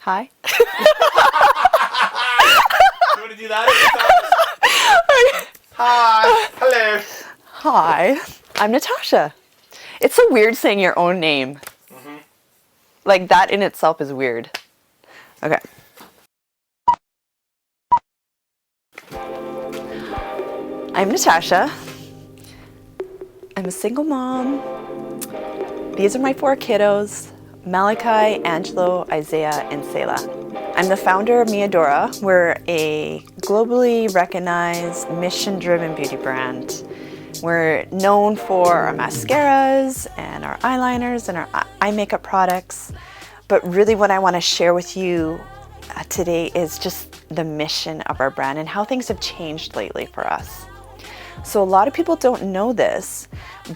Hi. You want to do that? Hi. Hello. Hi. I'm Natasha. It's so weird saying your own name. Mm-hmm. Like, that in itself is weird. Okay. I'm Natasha. I'm a single mom. These are my 4 kiddos: Malachi, Angelo, Isaiah, and Selah. I'm the founder of Adora. We're a globally recognized, mission-driven beauty brand. We're known for our mascaras and our eyeliners and our eye makeup products. But really what I want to share with you today is just the mission of our brand and how things have changed lately for us. So a lot of people don't know this,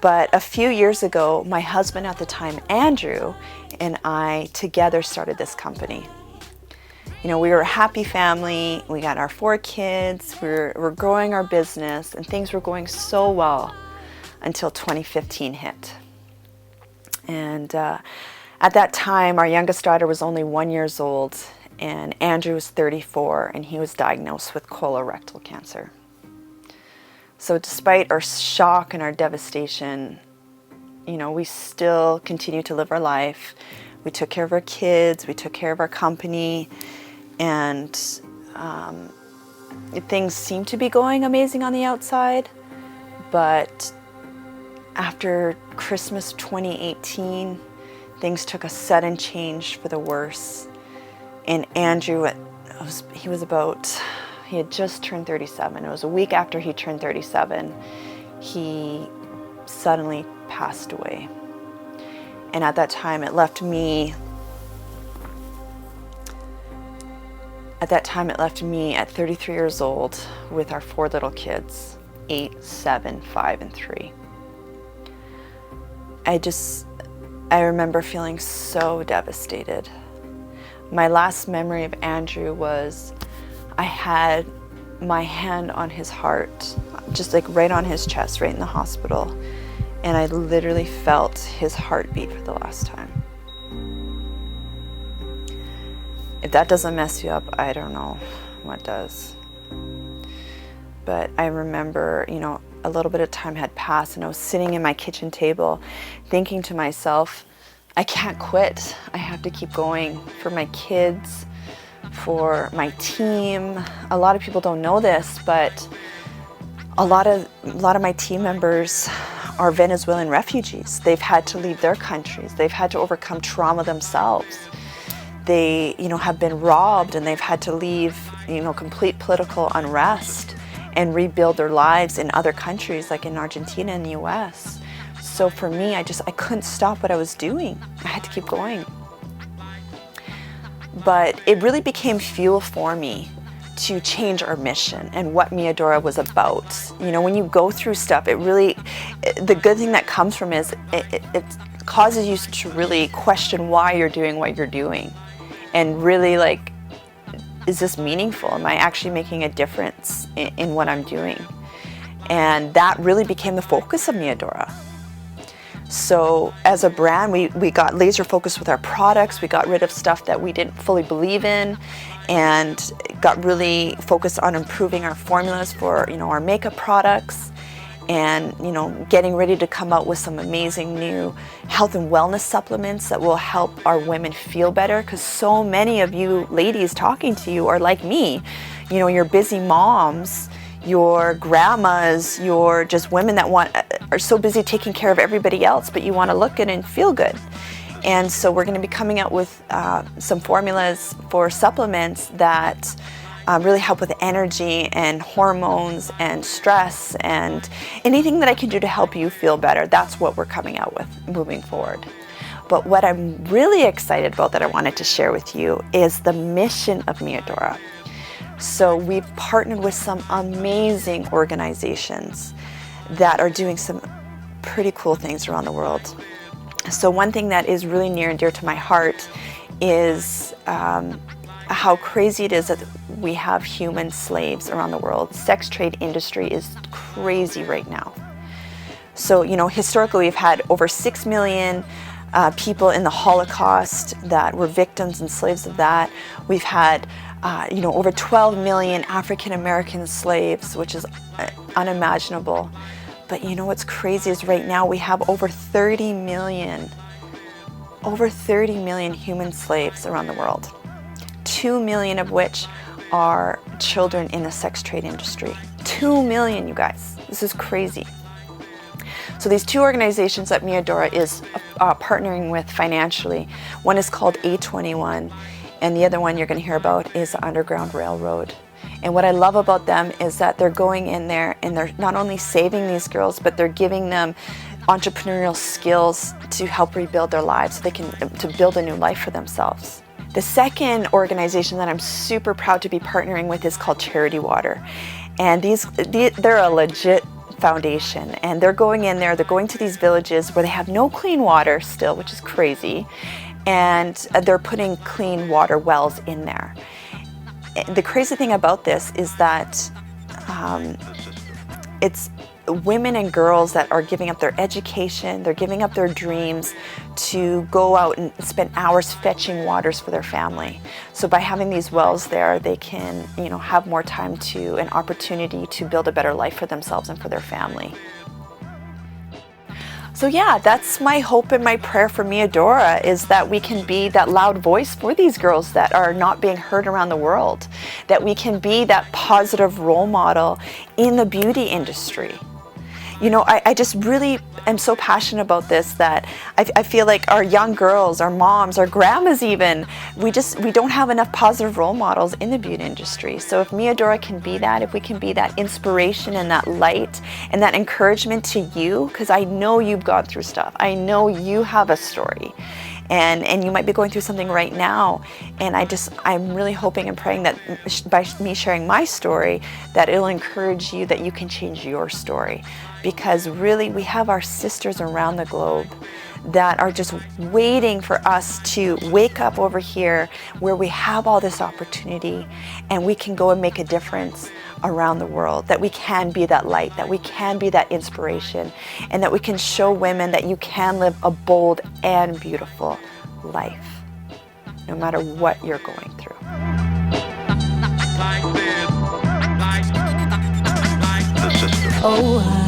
but a few years ago, my husband at the time, Andrew, and I together started this company. You know, we were a happy family. We got our 4 kids. We're growing our business, and things were going so well until 2015 hit. And at that time, our youngest daughter was only 1 year old, and Andrew was 34, and he was diagnosed with colorectal cancer. So despite our shock and our devastation, you know, we still continued to live our life. We took care of our kids, we took care of our company, and things seemed to be going amazing on the outside. But after Christmas 2018, things took a sudden change for the worse. And Andrew, he had just turned 37. It was a week after he turned 37, he suddenly passed away. And at that time, it left me at 33 years old with our 4 little kids, 8, 7, 5, and 3. I remember feeling so devastated. My last memory of Andrew was I had my hand on his heart, just like right on his chest, right in the hospital. And I literally felt his heartbeat for the last time. If that doesn't mess you up, I don't know what does. But I remember, you know, a little bit of time had passed and I was sitting in my kitchen table thinking to myself, I can't quit. I have to keep going for my kids, for my team. A lot of people don't know this, but a lot of my team members are Venezuelan refugees. They've had to leave their countries. They've had to overcome trauma themselves. They, you know, have been robbed and they've had to leave, you know, complete political unrest and rebuild their lives in other countries like in Argentina and the US. So for me, I couldn't stop what I was doing. I had to keep going. But it really became fuel for me to change our mission and what Adora was about. You know, when you go through stuff, the good thing that comes from it is it causes you to really question why you're doing what you're doing. And really, like, is this meaningful? Am I actually making a difference in what I'm doing? And that really became the focus of Adora. So as a brand, we got laser focused with our products. We got rid of stuff that we didn't fully believe in and got really focused on improving our formulas for, you know, our makeup products and, you know, getting ready to come out with some amazing new health and wellness supplements that will help our women feel better, because so many of you ladies talking to you are like me. You know, you're busy moms, your grandmas, you're just women that are so busy taking care of everybody else, but you want to look good and feel good. And so we're going to be coming out with some formulas for supplements that really help with energy and hormones and stress and anything that I can do to help you feel better. That's what we're coming out with moving forward. But what I'm really excited about that I wanted to share with you is the mission of Adora. So we've partnered with some amazing organizations that are doing some pretty cool things around the world. So one thing that is really near and dear to my heart is how crazy it is that we have human slaves around the world. Sex trade industry is crazy right now. So, you know, historically we've had over 6 million people in the Holocaust that were victims and slaves of that. We've had over 12 million African American slaves, which is unimaginable. But you know what's crazy is right now we have over 30 million human slaves around the world. 2 million of which are children in the sex trade industry. 2 million, you guys. This is crazy. So these two organizations that Adora is partnering with financially, one is called A21, and the other one you're going to hear about is the Underground Railroad. And what I love about them is that they're going in there and they're not only saving these girls, but they're giving them entrepreneurial skills to help rebuild their lives so they can to build a new life for themselves. The second organization that I'm super proud to be partnering with is called Charity Water. And they're a legit foundation, and they're going in there, they're going to these villages where they have no clean water still, which is crazy, and they're putting clean water wells in there. The crazy thing about this is that it's women and girls that are giving up their education, they're giving up their dreams to go out and spend hours fetching waters for their family. So by having these wells there, they can, have more time to an opportunity to build a better life for themselves and for their family. So yeah, that's my hope and my prayer for Adora, is that we can be that loud voice for these girls that are not being heard around the world, that we can be that positive role model in the beauty industry. I just really am so passionate about this that I feel like our young girls, our moms, our grandmas even, we don't have enough positive role models in the beauty industry. So if Adora can be that, if we can be that inspiration and that light and that encouragement to you, because I know you've gone through stuff. I know you have a story. And you might be going through something right now, and I'm really hoping and praying that by me sharing my story, that it'll encourage you, that you can change your story. Because really, we have our sisters around the globe that are just waiting for us to wake up over here where we have all this opportunity and we can go and make a difference around the world, that we can be that light, that we can be that inspiration, and that we can show women that you can live a bold and beautiful life, no matter what you're going through. Oh,